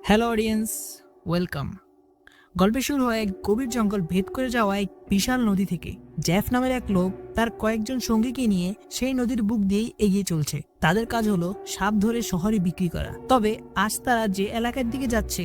Hello audience, welcome. গল্পে শুরু হয় এক গভীর জঙ্গল ভেদ করে যাওয়া এক বিশাল নদী থেকে। জ্যাফ নামের এক লোক তার কয়েকজন সঙ্গীকে নিয়ে সেই নদীর বুক দিয়েই এগিয়ে চলছে। তাদের কাজ হলো সাপ ধরে শহরে বিক্রি করা। তবে আজ তারা যে এলাকার দিকে যাচ্ছে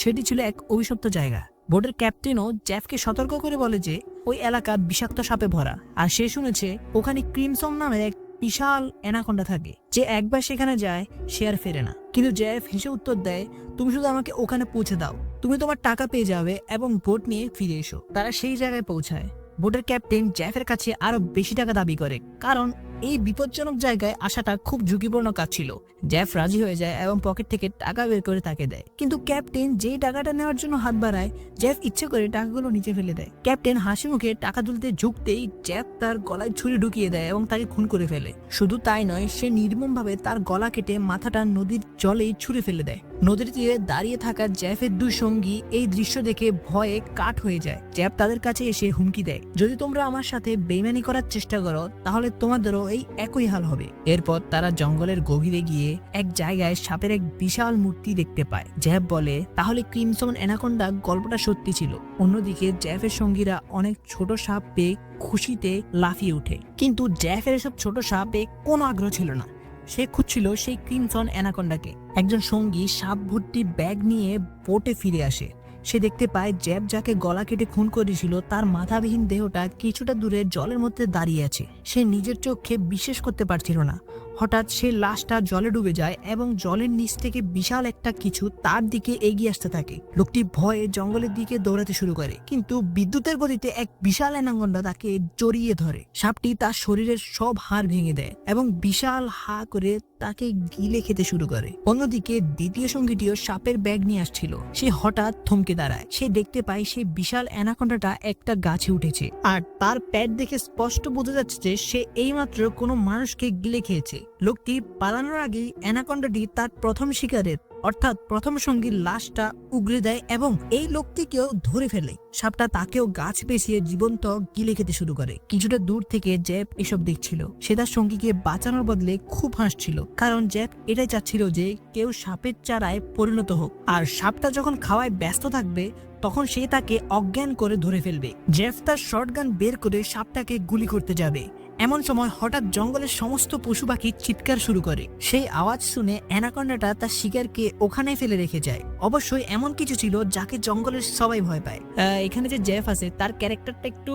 সেটি ছিল এক অভিশপ্ত জায়গা। বোটের ক্যাপ্টেনও জ্যাফকে সতর্ক করে বলে যে ওই এলাকা বিষাক্ত সাপে ভরা, আর সে শুনেছে ওখানে ক্রিমসন নামের এক বিশাল অ্যানাকোন্ডা থাকে। যে একবার সেখানে যায় সে আর ফেরে না। কিন্তু জ্যাফ হেসে উত্তর দেয়, তুমি শুধু আমাকে ওখানে পৌঁছে দাও, তুমি তোমার টাকা পেয়ে যাবে এবং বোট নিয়ে ফিরে এসো। তারা সেই জায়গায় পৌঁছায়। বোটের ক্যাপ্টেন জ্যাফের কাছে আরো বেশি টাকা দাবি করে, কারণ এই বিপজ্জনক জায়গায় আসাটা খুব ঝুঁকিপূর্ণ কাজ ছিল। জ্যাফ রাজি হয়ে যায় এবং পকেট থেকে টাকা বের করে তাকে দেয়। কিন্তু ক্যাপ্টেন যেই টাকাটা নেওয়ার জন্য হাত বাড়ায়, জ্যাফ ইচ্ছে করে টাকাগুলো নিচে ফেলে দেয়। ক্যাপ্টেন হাসি মুখে টাকা তুলতে ঝুঁকতেই জ্যাফ তার গলায় ছুরি ঢুকিয়ে দেয় এবং তাকে খুন করে ফেলে। শুধু তাই নয়, সে নির্মমভাবে তার গলা কেটে মাথাটা নদীর জলেই ছুঁড়ে ফেলে দেয়। নদীর তীরে দাঁড়িয়ে থাকা জ্যাফের দুই সঙ্গী এই দৃশ্য দেখে ভয়ে কাঠ হয়ে যায়। জ্যাফ তাদের কাছে এসে হুমকি দেয়, যদি তোমরা আমার সাথে বেইমানি করার চেষ্টা করো তাহলে তোমাদেরও এই একই হাল হবে। এরপর তারা জঙ্গলের গভীরে গিয়ে এক জায়গায় সাপের এক বিশাল মূর্তি দেখতে পায়। জ্যাফ বলে, তাহলে ক্রিমসন অ্যানাকোন্ডা গল্পটা সত্যি ছিল। অন্যদিকে জ্যাফের সঙ্গীরা অনেক ছোট সাপ পেয়ে খুশিতে লাফিয়ে ওঠে। কিন্তু জ্যাফের এসব ছোট সাপে কোনো আগ্রহ ছিল না। সে খুঁজছিল সেই ক্রিমসন অ্যানাকোন্ডাকে। একজন সঙ্গী সাপ ভর্তি ব্যাগ নিয়ে বোটে ফিরে আসে। সে দেখতে পায় জ্যাফ যাকে গলা কেটে খুন করেছিল তার মাথাবিহীন দেহটা কিছুটা দূরে জলের মধ্যে দাঁড়িয়ে আছে। সে নিজের চোখে বিশ্বাস করতে পারছিল না। হঠাৎ সে লাশটা জলে ডুবে যায় এবং জলের নিচ থেকে বিশাল একটা কিছু তার দিকে এগিয়ে আসতে থাকে। লোকটি ভয়ে জঙ্গলের দিকে দৌড়াতে শুরু করে, কিন্তু বিদ্যুতের গতিতে এক বিশাল অ্যানাকোন্ডা তাকে জড়িয়ে ধরে। সাপটি তার শরীরের সব হাড় ভেঙে দেয় এবং বিশাল হা করে তাকে গিলে খেতে শুরু করে। অন্যদিকে দ্বিতীয় সঙ্গীটিও সাপের ব্যাগ নিয়ে আসছিল। সে হঠাৎ থমকে দাঁড়ায়। সে দেখতে পায় সেই বিশাল অ্যানাকোন্ডাটা একটা গাছে উঠেছে, আর তার পেট দেখে স্পষ্ট বোঝা যাচ্ছে যে সে এইমাত্র কোনো মানুষকে গিলে খেয়েছে। লোকটি পালানোর আগেই অ্যানাকোন্ডাটি তার প্রথম শিকারের অর্থাৎ প্রথম সঙ্গীর লাশটা উগড়ে দেয় এবং এই লোকটিকেও ধরে ফেলে। সাপটা তাকেও গাছ পেঁচিয়ে জীবন্ত গিলে খেতে শুরু করে। কিছুটা দূর থেকে জ্যাফ এসব দেখছিল। সে তার সঙ্গীকে বাঁচানোর বদলে খুব হাসছিল, কারণ জ্যাফ এটাই চাচ্ছিল যে কেউ সাপের চারায় পরিণত হোক, আর সাপটা যখন খাওয়ায় ব্যস্ত থাকবে তখন সে তাকে অজ্ঞান করে ধরে ফেলবে। জ্যাফ তার শটগান বের করে সাপটাকে গুলি করতে যাবে। এমন সময় হঠাৎ জঙ্গলের সমস্ত পশু পাখি চিৎকার শুরু করে। সেই আওয়াজ শুনে অ্যানাকোন্ডাটা তার শিকারকে ওখানে ফেলে রেখে যায়। অবশ্যই এমন কিছু ছিল যাকে জঙ্গলের সবাই ভয় পায়। এখানে যে জ্যাফ আছে তার ক্যারেক্টারটা একটু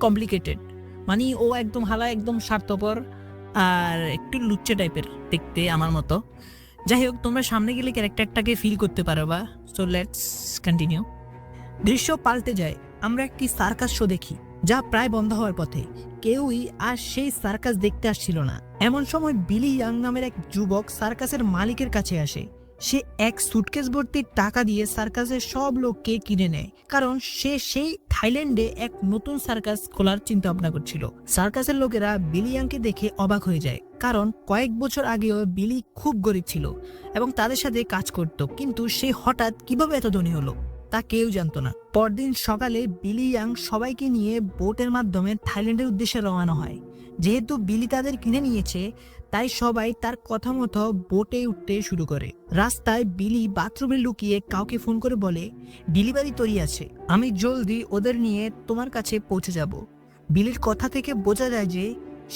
কমপ্লিকেটেড। মানে ও একদম একদম স্বার্থপর আর একটু লুচ্চে টাইপের দেখতে আমার মতো। যাই হোক, তোমরা সামনে গেলে ক্যারেক্টারটাকে ফিল করতে পারবা। So let's continue. দৃশ্য পাল্টে যায়। আমরা একটি সার্কাস শো দেখি যা প্রায় বন্ধ হওয়ার পথে। কেউই আর সেই সার্কাস দেখতে আসছিল না। এমন সময় বিলি ইয়াং নামের এক যুবক সার্কাসের মালিকের কাছে আসে। সে এক সুটকেস ভর্তি টাকা দিয়ে সার্কাসের সব লোককে কিনে নেয়, কারণ সে সেই থাইল্যান্ডে এক নতুন সার্কাস খোলার চিন্তা ভাবনা করছিল। সার্কাসের লোকেরা বিলি ইয়াংকে দেখে অবাক হয়ে যায়, কারণ কয়েক বছর আগেও বিলি খুব গরিব ছিল এবং তাদের সাথে কাজ করত, কিন্তু সে হঠাৎ কিভাবে এত ধনী হলো তা কেউ জানতো না। পরদিন সকালে বিলি ইয়াং সবাইকে নিয়ে বোটের মাধ্যমে থাইল্যান্ডের উদ্দেশ্যে রওনা হয়। যেহেতু বিলি তাদের কিনে নিয়েছে, তাই সবাই তার কথা মতো বোটে উঠতে শুরু করে। রাস্তায় বিলি বাথরুমে লুকিয়ে কাউকে ফোন করে বলে, ডেলিভারি তৈরি আছে, আমি জলদি ওদের নিয়ে তোমার কাছে পৌঁছে যাব। বিলির কথা থেকে বোঝা যায় যে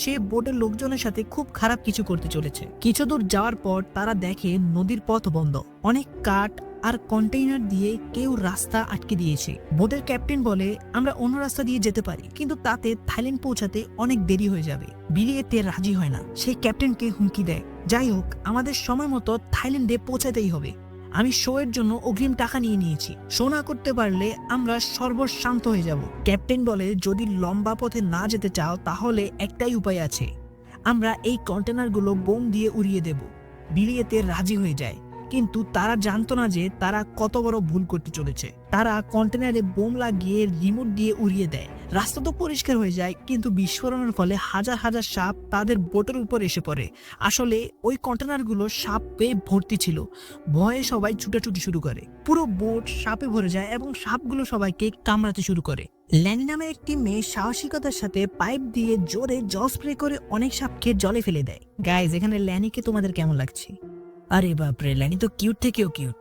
সে বোটের লোকজনের সাথে খুব খারাপ কিছু করতে চলেছে। কিছু দূর যাওয়ার পর তারা দেখে নদীর পথ বন্ধ। অনেক কাঠ আর কন্টেইনার দিয়ে কেউ রাস্তা আটকে দিয়েছে। বোটের ক্যাপ্টেন বলে, আমরা অন্য রাস্তা দিয়ে যেতে পারি, কিন্তু তাতে থাইল্যান্ড পৌঁছাতে অনেক দেরি হয়ে যাবে। বিলি এতে রাজি হয় না। সেই ক্যাপ্টেনকে হুমকি দেয়, যাই হোক আমাদের সময় মতো থাইল্যান্ডে পৌঁছাতেই হবে। আমি শো এর জন্য অগ্রিম টাকা নিয়ে নিয়েছি। শো না করতে পারলে আমরা সর্বশান্ত হয়ে যাব। ক্যাপ্টেন বলে, যদি লম্বা পথে না যেতে চাও তাহলে একটাই উপায় আছে, আমরা এই কন্টেনারগুলো বোম দিয়ে উড়িয়ে দেব। বিলি এতে রাজি হয়ে যায়, কিন্তু তারা জানতো না যে তারা কত বড় ভুল করতে চলেছে। তারা কন্টেনারে বোম লাগিয়ে রিমোট দিয়ে উড়িয়ে দেয়। রাস্তা তো পরিষ্কার হয়ে যায়, কিন্তু বিস্ফোরণের ফলে হাজার হাজার সাপ তাদের বোটের উপর এসে পড়ে। আসলে ওই কন্টেনারগুলো সাপে ভর্তি ছিল। ভয়ে সবাই ছুটাছুটি শুরু করে। পুরো বোট সাপে ভরে যায় এবং সাপগুলো সবাইকে কামড়াতে শুরু করে। ল্যানি নামের একটি মেয়ে সাহসিকতার সাথে পাইপ দিয়ে জোরে জল স্প্রে করে অনেক সাপকে জলে ফেলে দেয়। গাইজ, এখানে ল্যানিকে তোমাদের কেমন লাগছে? আরে বাপরে, ল্যানি তো কিউট থেকেও কিউট।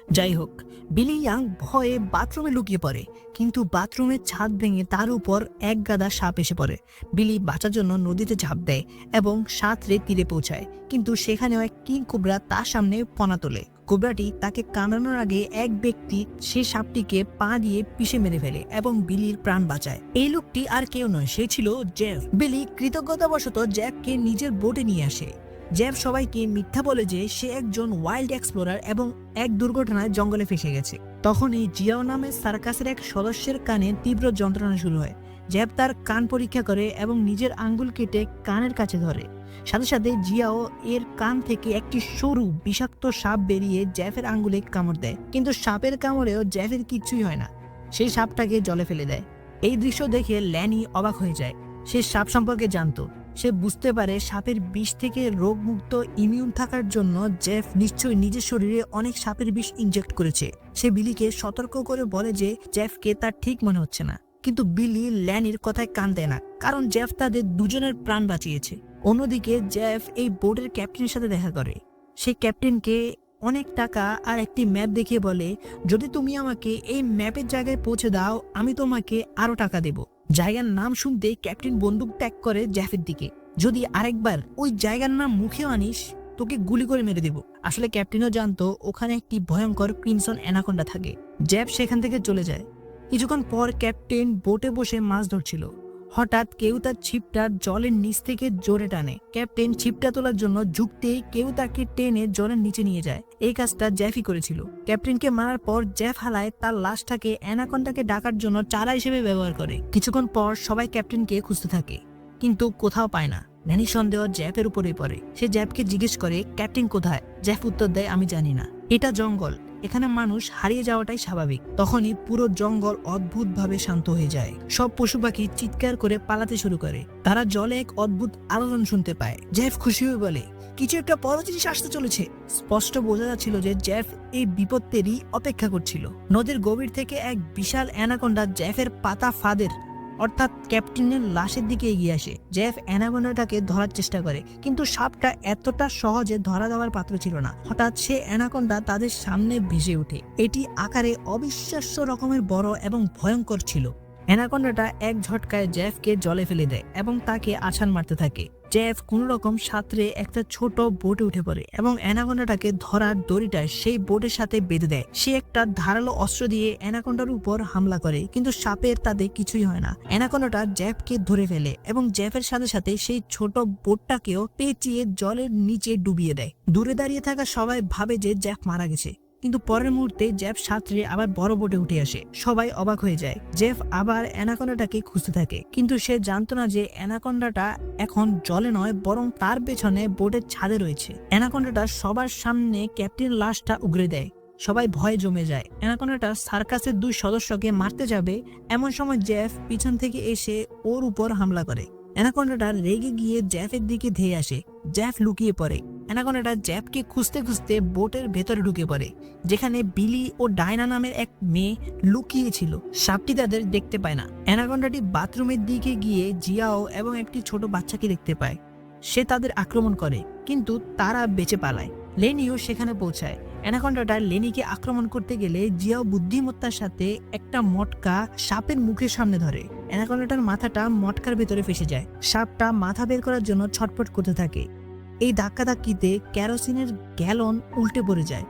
যাই হোক, বিলি ইয়াং ভয়ে বাথরুমে লুকিয়ে পড়ে, কিন্তু বাথরুমের ছাদ ভেঙে তার উপর এক গাদা সাপ এসে পড়ে। বিলি বাঁচার জন্য নদীতে ঝাঁপ দেয় এবং সাঁতরে তীরে পৌঁছায়, কিন্তু সেখানেও এক কিং কোবরা তার সামনে পনা তোলে। কোবরাটি তাকে কামড়ানোর আগে এক ব্যক্তি সে সাপটিকে পা দিয়ে পিষে মেরে ফেলে এবং বিলির প্রাণ বাঁচায়। এই লোকটি আর কেউ নয়, সে ছিল জেফ। বিলি কৃতজ্ঞতাবশত জ্যাককে নিজের বোটে নিয়ে আসে। জ্যাব সবাইকে মিথ্যা বলে যে সে একজন ওয়াইল্ড এক্সপ্লোরার এবং এক দুর্ঘটনায় জঙ্গলে ফেসে গেছে। তখনই জিয়াও নামের সার্কাসের এক সদস্যের কানে তীব্র যন্ত্রণা শুরু হয়। জ্যাব তার কান পরীক্ষা করে এবং নিজের আঙ্গুল কেটে কানের কাছে ধরে। সাথে সাথে জিয়াও এর কান থেকে একটি সরু বিষাক্ত সাপ বেরিয়ে জ্যাফের আঙ্গুলে কামড় দেয়, কিন্তু সাপের কামড়েও জ্যাফের কিছুই হয় না। সেই সাপটাকে জলে ফেলে দেয়। এই দৃশ্য দেখে ল্যানি অবাক হয়ে যায়। সে সাপ সম্পর্কে জানতো। সে বুঝতে পারে সাপের বিষ থেকে রোগমুক্ত ইমিউন থাকার জন্য জেফ নিশ্চয়ই নিজের শরীরে অনেক সাপের বিষ ইনজেক্ট করেছে। সে বিলিকে সতর্ক করে বলে যে জেফকে তার ঠিক মনে হচ্ছে না, কিন্তু বিলি ল্যানির কথায় কান দেয় না, কারণ জেফ তাদের দুজনের প্রাণ বাঁচিয়েছে। অন্যদিকে জেফ এই বোর্ডের ক্যাপ্টেনের সাথে দেখা করে। সেই ক্যাপ্টেনকে অনেক টাকা আর একটি ম্যাপ দেখিয়ে বলে, যদি তুমি আমাকে এই ম্যাপের জায়গায় পৌঁছে দাও আমি তোমাকে আরো টাকা দেব। জায়গার নাম শুনতে ক্যাপ্টেন বন্দুক ত্যাগ করে জ্যাফের দিকে, যদি আরেকবার ওই জায়গার নাম মুখেও আনিস তোকে গুলি করে মেরে দেব। আসলে ক্যাপ্টেনও জানতো ওখানে একটি ভয়ঙ্কর ক্রিমসন অ্যানাকোন্ডা থাকে। জ্যাফ সেখান থেকে চলে যায়। কিছুক্ষণ পর ক্যাপ্টেন বোটে বসে মাছ ধরছিল। হঠাৎ কেউ তার ছিপটা জলের নিচ থেকে জোরে টানে। ক্যাপ্টেন ছিপটা তোলার জন্য ঝুঁকতেই কেউ তাকে টেনে জলের নিচে নিয়ে যায়। এই কাজটা জ্যাফই করেছিল। ক্যাপ্টেনকে মারার পর জ্যাফ হালায় তার লাশটাকে অ্যানাকোন্ডাকে ডাকার জন্য চারা হিসেবে ব্যবহার করে। কিছুক্ষণ পর সবাই ক্যাপ্টেনকে খুঁজতে থাকে, কিন্তু কোথাও পায় না। ল্যানির সন্দেহ জ্যাফের উপরেই পড়ে। সে জ্যাফকে জিজ্ঞেস করে, ক্যাপ্টেন কোথায়? জ্যাফ উত্তর দেয়, আমি জানি না, এটা জঙ্গল, এখানে মানুষ হারিয়ে যাওয়াটাই স্বাভাবিক। তখনই পুরো জঙ্গল অদ্ভুতভাবে শান্ত হয়ে যায়। সব পশু পাখি চিৎকার করে পালাতে শুরু করে। তারা জলে এক অদ্ভুত আলোড়ন শুনতে পায়। জ্যাফ খুশি হয়ে বলে, কিছু একটা বড় জিনিস আসতে চলেছে। স্পষ্ট বোঝা যাচ্ছিল যে জ্যাফ এই বিপত্তেরই অপেক্ষা করছিল। নদীর গভীর থেকে এক বিশাল অ্যানাকোন্ডা জ্যাফের পাতা ফাঁদের অর্থাৎ ক্যাপ্টেনের লাশের দিকে এগিয়ে আসে। জ্যাফ অ্যানাকোন্ডাটাকে ধরার চেষ্টা করে, কিন্তু সাপটা এতটা সহজে ধরা দেওয়ার পাত্র ছিল না। হঠাৎ সে অ্যানাকোন্ডা তাদের সামনে ভেসে ওঠে। এটি আকারে অবিশ্বাস্য রকমের বড় এবং ভয়ঙ্কর ছিল। অ্যানাকোন্ডাটা এক ঝটকায় জ্যাফকে জলে ফেলে দেয় এবং তাকে আছাড় মারতে থাকে। জ্যাফ কোন রকম সাঁতরে একটা ছোট বোটে উঠে পড়ে এবং অ্যানাকোন্ডাটাকে ধরার দড়িটা সেই বোটের সাথে বেঁধে দেয়। সে একটা ধারালো অস্ত্র দিয়ে অ্যানাকোন্ডার উপর হামলা করে, কিন্তু সাপের তাদের কিছুই হয় না। অ্যানাকোন্ডাটা জ্যাফকে ধরে ফেলে এবং জ্যাফের সাথে সাথে সেই ছোট বোটটাকেও পেঁচিয়ে জলের নিচে ডুবিয়ে দেয়। দূরে দাঁড়িয়ে থাকা সবাই ভাবে যে জ্যাফ মারা গেছে, কিন্তু পরের মুহূর্তে জ্যাফ সাঁতরে আবার বড় বোটে উঠে আসে। সবাই অবাক হয়ে যায়। জ্যাফ আবার অ্যানাকোন্ডাটাকে খুঁজতে থাকে, কিন্তু সে জানতো না যে অ্যানাকোন্ডাটা এখন জলে নয়, বরং তার পেছনে বোটের ছাদে রয়েছে। অ্যানাকোন্ডাটা সবার সামনে ক্যাপ্টেন লাশটা উগরে দেয়। সবাই ভয়ে জমে যায়। অ্যানাকোন্ডাটা সার্কাসের দুই সদস্যকে মারতে যাবে, এমন সময় জ্যাফ পিছন থেকে এসে ওর উপর হামলা করে। অ্যানাকোন্ডাটা রেগে গিয়ে জ্যাফের দিকে ধেয়ে আসে। জ্যাফ লুকিয়ে পড়ে। অ্যানাকোন্ডাটা জ্যাফকে খুঁজতে খুঁজতে বোটের ভেতরে ঢুকে পড়ে, যেখানে বিলি ও ডায়না নামের এক মেয়ে লুকিয়ে ছিল। সাপটি তাদের দেখতে পায় না। অ্যানাকোন্ডাটি বাথরুমের দিকে গিয়ে জিয়াও এবং একটি ছোট বাচ্চাকে দেখতে পায়। সে তাদের আক্রমণ করে, কিন্তু তারা বেঁচে পালায়। লেনিও সেখানে পৌঁছায়। অ্যানাকোন্ডাটা লেনিকে আক্রমণ করতে গেলে জিয়াও বুদ্ধিমত্তার সাথে একটা মটকা সাপের মুখের সামনে ধরে। অ্যানাকোন্ডাটার মাথাটা মটকার ভেতরে ফেসে যায়। সাপটা মাথা বের করার জন্য ছটফট করতে থাকে। এই ধাক্কাধাক্কিতে কেরোসিনের গ্যালন উল্টে পড়ে যায়।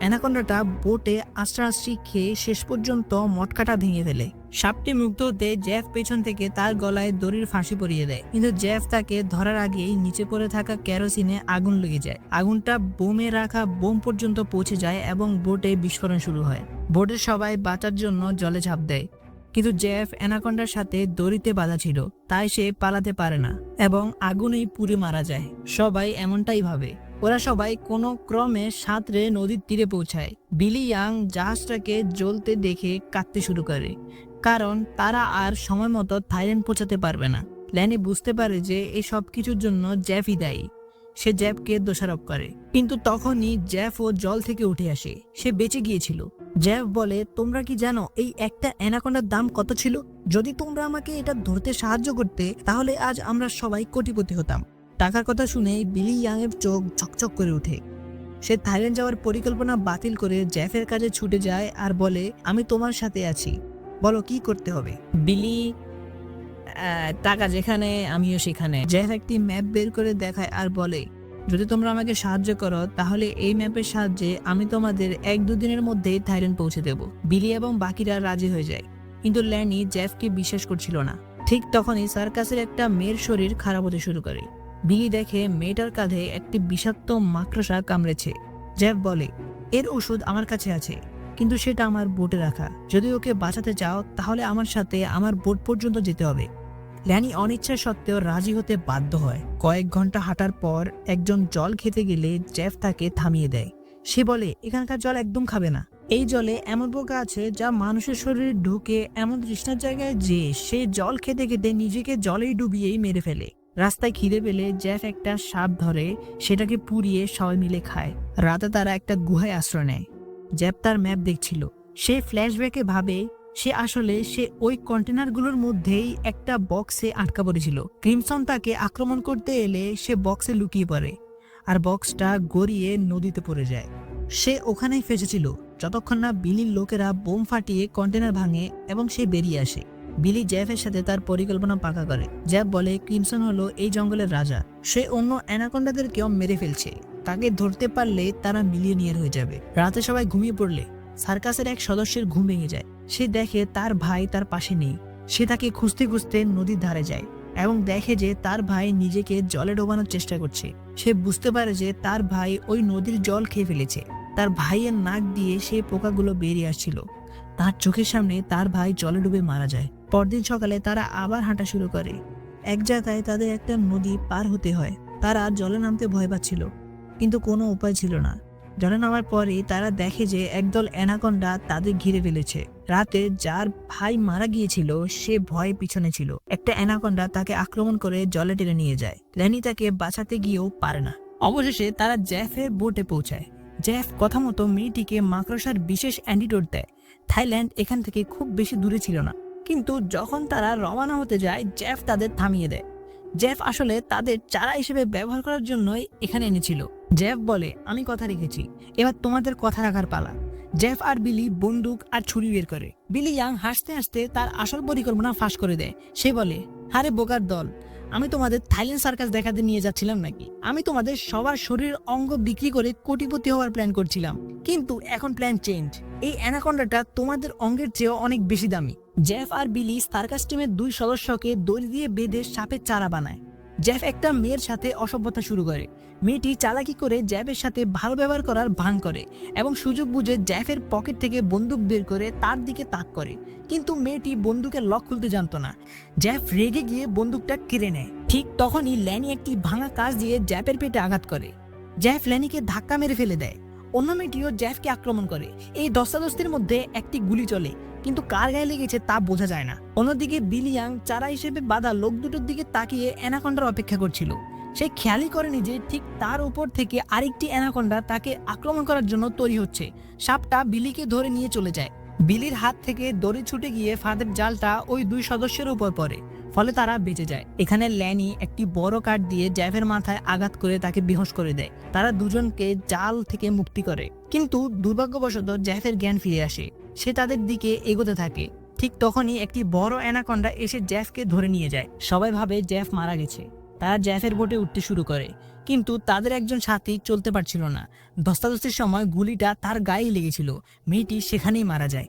অ্যানাকোন্ডাটা বোটে আশ্রাশ্রি খেয়ে শেষ পর্যন্ত মটকাটা ভেঙে ফেলে। সাপটি মুক্ত হতে জ্যাফ পেছন থেকে তার গলায় দড়ির ফাঁসি পরিয়ে দেয়, কিন্তু জ্যাফ তাকে ধরার আগেই নিচে পড়ে থাকা কেরোসিনে আগুন লেগে যায়। আগুনটা বোমে রাখা বোম পর্যন্ত পৌঁছে যায় এবং বোটে বিস্ফোরণ শুরু হয়। বোটের সবাই বাঁচার জন্য জলে ঝাঁপ দেয়, কিন্তু জ্যাফ অ্যানাকোন্ডার সাথে দড়িতে বাঁধা ছিল, তাই সে পালাতে পারে না এবং আগুনেই পুড়ে মারা যায়। সবাই এমনটাই ভাবে। ওরা সবাই কোনো ক্রমে সাঁতরে নদীর তীরে পৌঁছায়। বিলি ইয়াং জাহাজটাকে জ্বলতে দেখে কাঁদতে শুরু করে, কারণ তারা আর সময় মতো থাইল্যান্ড পৌঁছাতে পারবে না। ল্যানি বুঝতে পারে যে এই সব কিছুর জন্য জ্যাফই দায়ী। সে জ্যাফকে দোষারোপ করে, কিন্তু তখনই জ্যাফ ও জল থেকে উঠে আসে। সে বেঁচে গিয়েছিল। জ্যাফ বলে, তোমরা কি জানো এই একটা অ্যানাকোন্ডার দাম কত ছিল? যদি তোমরা আমাকে এটা ধরতে সাহায্য করতে, তাহলে আজ আমরা সবাই কোটিপতি হতাম। টাকার কথা শুনে বিলি ইয়াং এর চোখ ঝকঝক করে ওঠে। সে থাইল্যান্ড যাওয়ার পরিকল্পনা বাতিল করে জেফের কাছে ছুটে যায় আর বলে, আমি তোমার সাথে আছি, বলো কি করতে হবে। বিলি, টাকা যেখানে আমিও সেখানে। জেফ একটি ম্যাপ বের করে দেখায় আর বলে, যদি তোমরা আমাকে সাহায্য করো তাহলে এই ম্যাপের সাহায্যে আমি তোমাদের 1-2 দিনের মধ্যেই থাইল্যান্ড পৌঁছে দেব। বিলি এবং বাকিরা রাজি হয়ে যায়, কিন্তু ল্যানি জেফকে বিশ্বাস করছিল না। ঠিক তখনই সার্কাসের একটা মেয়ের শরীর খারাপ হতে শুরু করে। বিলি দেখে মেয়েটার কাঁধে একটি বিষাক্ত মাকড়সা কামড়েছে। জেফ বলে, এর ওষুধ আমার কাছে আছে, কিন্তু সেটা আমার বোটে রাখা। যদি ওকে বাঁচাতে চাও তাহলে আমার সাথে আমার বোট পর্যন্ত যেতে হবে। ল্যানি অনিচ্ছা সত্ত্বেও রাজি হতে বাধ্য হয়। কয়েক ঘন্টা হাঁটার পর একজন জল খেতে গেলে জেফ তাকে থামিয়ে দেয়। সে বলে, এখানকার জল একদম খাবে না। এই জলে এমন পোকা আছে যা মানুষের শরীরে ঢুকে এমন তৃষ্ণার জায়গায় যে সে জল খেতে খেতে নিজেকে জলেই ডুবিয়েই মেরে ফেলে। রাস্তায় খিদে পেলে জেফ একটা সাপ ধরে সেটাকে পুড়িয়ে সবাই মিলে খায়। রাতে তারা একটা গুহায় আশ্রয় নেয়। জেফ তার ম্যাপ দেখছিল। সে ফ্ল্যাশব্যাকে ভাবে সে ওই কন্টেনারগুলোর মধ্যেই একটা বক্সে আটকা পড়েছিল। ক্রিমসন তাকে আক্রমণ করতে এলে সে বক্সে লুকিয়ে পড়ে আর বক্সটা গড়িয়ে নদীতে পড়ে যায়। সে ওখানেই ফেসেছিল যতক্ষণ না বিলির লোকেরা বোম ফাটিয়ে কন্টেনার ভাঙে এবং সে বেরিয়ে আসে। বিলি জেফের সাথে তার পরিকল্পনা পাকা করে। জেফ বলে, ক্রিমসন হলো এই জঙ্গলের রাজা। সে অন্য অ্যানাকোন্ডাদেরকেও মেরে ফেলছে। তাকে ধরতে পারলে তারা মিলিয়নিয়ার হয়ে যাবে। রাতে সবাই ঘুমিয়ে পড়লে সার্কাসের এক সদস্যের ঘুম ভেঙে যায়। সে দেখে তার ভাই তার পাশে নেই। সে তাকে খুঁজতে খুঁজতে নদীর ধারে যায় এবং দেখে যে তার ভাই নিজেকে জলে ডোবানোর চেষ্টা করছে। সে বুঝতে পারে যে তার ভাই ওই নদীর জল খেয়ে ফেলেছে। তার ভাইয়ের নাক দিয়ে সেই পোকাগুলো বেরিয়ে আসছিল। তার চোখের সামনে তার ভাই জলে ডুবে মারা যায়। পরদিন সকালে তারা আবার হাঁটা শুরু করে। এক জায়গায় তাদের একটা নদী পার হতে হয়। তারা জলে নামতে ভয় পাচ্ছিল, কিন্তু কোনো উপায় ছিল না। জলে নামার পরে তারা দেখে যে একদল অ্যানাকোন্ডা তাদের ঘিরে ফেলেছে। রাতে যার ভাই মারা গিয়েছিল সে ভয়ে পিছনে ছিল। একটা অ্যানাকোন্ডা তাকে আক্রমণ করে জলে টেনে নিয়ে যায়। ল্যানি তাকে বাঁচাতে গিয়েও পারে না। অবশেষে তারা জেফের বোটে পৌঁছায়। জেফ কথা মতো মেয়েটিকে মাকড়সার বিশেষ অ্যান্টিডোট দেয়। থাইল্যান্ড এখান থেকে খুব বেশি দূরে ছিল না, কিন্তু যখন তারা রওনা হতে যায় জেফ তাদের থামিয়ে দেয়। জেফ আসলে তাদের চারা হিসেবে ব্যবহার করার জন্যই এখানে এনেছিল। জেফ বলে, আমি কথা রেখেছি, এবার তোমাদের কথা রাখার পালা। জেফ আর বিলি বন্দুক আর ছুরি বের করে। বিলি ইয়াং হাসতে হাসতে তার আসল পরিকল্পনা ফাঁস করে দেয়। সে বলে, আরে বোকার দল, আমি তোমাদের থাইল্যান্ড সার্কাস দেখাতে নিয়ে যাচ্ছিলাম নাকি? আমি তোমাদের সবার শরীরের অঙ্গ বিক্রি করে কোটিপতি হওয়ার প্ল্যান করছিলাম, কিন্তু এখন প্ল্যান চেঞ্জ। এই অ্যানাকোন্ডাটা তোমাদের অঙ্গের চেয়েও অনেক বেশি দামি। জেফ আর বিলি সার্কাস টিমের 2 সদস্যকে দড়ি দিয়ে বেঁধে সাপের চারা বানায়। জেফ একটা মেয়ের সাথে অসভ্যতা শুরু করে। মেয়েটি চালাকি করে জেফের সাথে ভালো ব্যবহার করার ভান করে এবং সুযোগ বুঝে জেফের পকেট থেকে বন্দুক বের করে তার দিকে তাক করে, কিন্তু মেয়েটি বন্দুকের লক খুলতে জানতো না। জেফ রেগে গিয়ে বন্দুকটা কেড়ে নেয়। ঠিক তখনই ল্যানি একটি ভাঙা কাঁচ দিয়ে জেফের পেটে আঘাত করে। জেফ ল্যানিকে ধাক্কা মেরে ফেলে দেয়। অন্য মেয়েটিও জেফকে আক্রমণ করে। এই দস্তাদস্তির মধ্যে একটি গুলি চলে, কিন্তু কার গায়ে লেগেছে তা বোঝা যায় না। অন্যদিকে বিলি ইয়াং চারা হিসেবে বাঁধা লোক দুটোর দিকে তাকিয়ে অ্যানাকোন্ডার অপেক্ষা করছিল। সে খেয়ালই করেনি যে ঠিক তার উপর থেকে আরেকটি অ্যানাকোন্ডা তাকে আক্রমণ করার জন্য তৈরি হচ্ছে। সাপটা বিলিকে ধরে নিয়ে চলে যায়। বিলির হাত থেকে দড়ি ছুটে গিয়ে ফাঁদের জালটা ওই 2 সদস্যের উপর পড়ে, ফলে তারা বেঁচে যায়। এখানে ল্যানি একটি বড় কাঠ দিয়ে জেফের মাথায় আঘাত করে তাকে বেহুঁশ করে দেয়। তারা দুজনকে জাল থেকে মুক্তি করে, কিন্তু দুর্ভাগ্যবশত জেফের জ্ঞান ফিরে আসে। সে তাদের দিকে এগোতে থাকে। ঠিক তখনই একটি বড় অ্যানাকোন্ডা এসে জেফকে ধরে নিয়ে যায়। সবাই ভাবে জেফ মারা গেছে। তারা জেফের বোটে উঠতে শুরু করে, কিন্তু তাদের একজন সাথী চলতে পারছিল না। ধস্তাধস্তির সময় গুলিটা তার গায়ে লেগেছিল। মেয়েটি সেখানেই মারা যায়।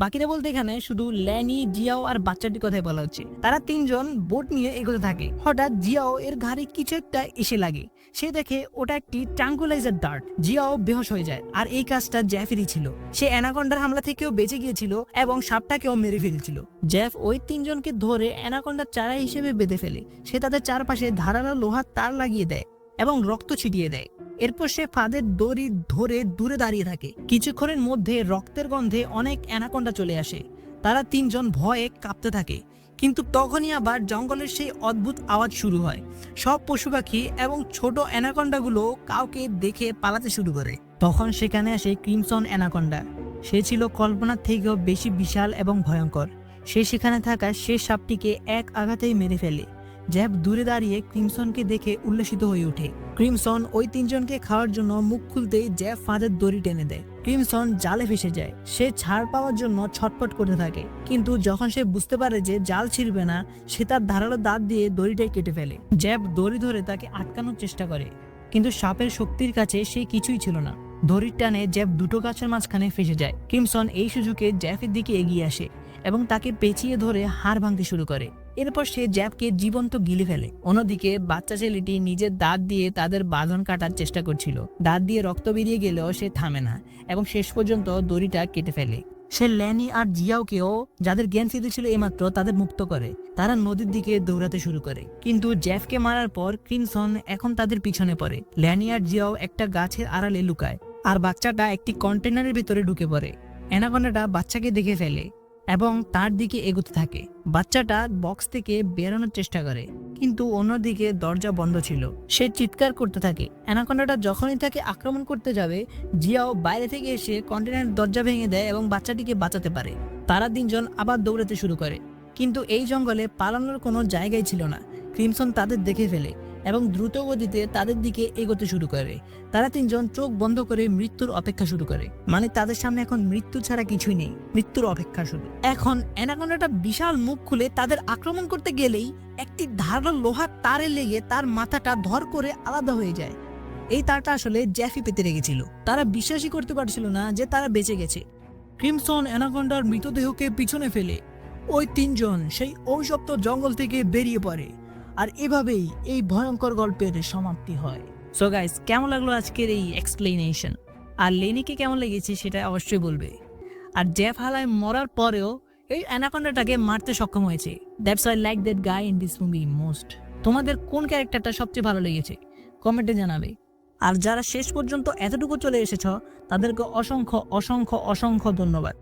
বাকিরা বলতে এখানে শুধু ল্যানি, জিয়াও আর বাচ্চাটির কথাই বলা হচ্ছে। তারা 3 জন বোট নিয়ে এগোতে থাকে। হঠাৎ জিয়াও এর ঘাড়ে কিছু একটা এসে লাগে। সে দেখে ওটা একটি ট্রাঙ্কুলাইজার ডার্ট। জিয়াও বেহুঁশ হয়ে যায়। আর এই কাজটা জেফেরই ছিল। সে অ্যানাকোন্ডার হামলা থেকেও বেঁচে গিয়েছিল এবং সাপটাকেও মেরে ফেলেছিল। জেফ ওই 3 জনকে ধরে অ্যানাকোন্ডার চারা হিসেবে বেঁধে ফেলে। সে তাদের চারপাশে ধারালো লোহার তার লাগিয়ে দেয় এবং রক্ত ছিটিয়ে দেয়। এরপর সে ফাঁদের দড়ি ধরে দূরে দাঁড়িয়ে থাকে। কিছুক্ষণের মধ্যে রক্তের গন্ধে অনেক অ্যানাকোন্ডা চলে আসে। তারা 3 জন ভয়ে কাঁপতে থাকে, কিন্তু তখনই আবার জঙ্গলের সেই অদ্ভুত আওয়াজ শুরু হয়। সব পশু পাখি এবং ছোট অ্যানাকোন্ডাগুলো কাউকে দেখে পালাতে শুরু করে। তখন সেখানে আসে ক্রিমসন অ্যানাকোন্ডা। সে ছিল কল্পনার থেকেও বেশি বিশাল এবং ভয়ঙ্কর। সে সেখানে থাকা শেষ সাপটিকে এক আঘাতেই মেরে ফেলে। জ্যাফ দূরে দাঁড়িয়ে ক্রিমসনকে দেখে উল্লসিত হয়ে ওঠে। ক্রিমসন ওই তিনজনকে খাওয়ার জন্য মুখ খুলতেই জ্যাফ ফাঁদের দড়ি টেনে দেয়। ক্রিমসন জালে ফেসে যায়। সে ছাড় পাওয়ার জন্য ছটফট করতে থাকে, কিন্তু যখন সে বুঝতে পারে যে জাল ছিঁড়বে না, সে তার ধারালো দাঁত দিয়ে দড়িটাই কেটে ফেলে। জ্যাফ দড়ি ধরে তাকে আটকানোর চেষ্টা করে, কিন্তু সাপের শক্তির কাছে সে কিছুই ছিল না। দড়ির টানে জ্যাফ দুটো গাছের মাঝখানে ফেসে যায়। ক্রিমসন এই সুযোগে জ্যাফের দিকে এগিয়ে আসে এবং তাকে পেঁচিয়ে ধরে হাড় ভাঙতে শুরু করে। এরপর সে জ্যাফকে জীবন্ত গিলে ফেলে। অন্যদিকে বাচ্চা ছেলেটি নিজের দাঁত দিয়ে তাদের বাঁধন কাটার চেষ্টা করছিল। দাঁত দিয়ে রক্ত বেরিয়ে গেলেও সে থামে না এবং শেষ পর্যন্ত দড়িটা কেটে ফেলে। সে ল্যানি আর জিয়াওকেও, যাদের জ্ঞান ফিরেছিল এইমাত্র, তাদের মুক্ত করে। তারা নদীর দিকে দৌড়াতে শুরু করে, কিন্তু জ্যাফকে মারার পর ক্রিমসন এখন তাদের পিছনে পড়ে। ল্যানি আর জিয়াও একটা গাছের আড়ালে লুকায়, আর বাচ্চাটা একটি কন্টেনারের ভিতরে ঢুকে পড়ে। অ্যানাকোন্ডাটা বাচ্চাকে দেখে ফেলে এবং তার দিকে এগোতে থাকে। বাচ্চাটা বক্স থেকে বেরোনোর চেষ্টা করে, কিন্তু অন্যদিকে দরজা বন্ধ ছিল। সে চিৎকার করতে থাকে। অ্যানাকোন্ডাটা যখনই তাকে আক্রমণ করতে যাবে, জিয়াও বাইরে থেকে এসে কন্টেনারের দরজা ভেঙে দেয় এবং বাচ্চাটিকে বাঁচাতে পারে। তারা তিনজন আবার দৌড়াতে শুরু করে, কিন্তু এই জঙ্গলে পালানোর কোনো জায়গাই ছিল না। ক্রিমসন তাদের দেখে ফেলে এবং দ্রুত গতিতে তাদের দিকে এগোতে শুরু করে। তারা তিনজন চোখ বন্ধ করে মৃত্যুর অপেক্ষা শুরু করে। মানে তাদের সামনে এখন মৃত্যু ছাড়া কিছুই নেই, মৃত্যুর অপেক্ষা শুধু। এখন অ্যানাকোন্ডাটা বিশাল মুখ খুলে তাদের আক্রমণ করতে গেলেই একটি ধারালো লোহার তারে লেগে তার মাথাটা ধর করে আলাদা হয়ে যায়। এই তারটা আসলে জ্যাফি পেতে রেখেছিল। তারা বিশ্বাসই করতে পারছিল না যে তারা বেঁচে গেছে। ক্রিমসন অ্যানাকোন্ডার মৃতদেহকে পিছনে ফেলে ওই তিনজন সেই অভিশপ্ত জঙ্গল থেকে বেরিয়ে পড়ে। আর এভাবেই এই ভয়ঙ্কর গল্পের সমাপ্তি হয়। সো গাইস, কেমন লাগলো আজকের এই এক্সপ্লেনেশন? আর লেনিকে কেমন লেগেছে সেটা অবশ্যই বলবে। আর জ্যাফ হালায় মরার পরেও এই অ্যানাকোন্ডাটাকে মারতে সক্ষম হয়েছে। That's I like that guy in this movie most. তোমাদের কোন ক্যারেক্টারটা সবচেয়ে ভালো লেগেছে কমেন্টে জানাবে। আর যারা শেষ পর্যন্ত এতটুকু চলে এসেছ, তাদেরকে অসংখ্য অসংখ্য অসংখ্য ধন্যবাদ।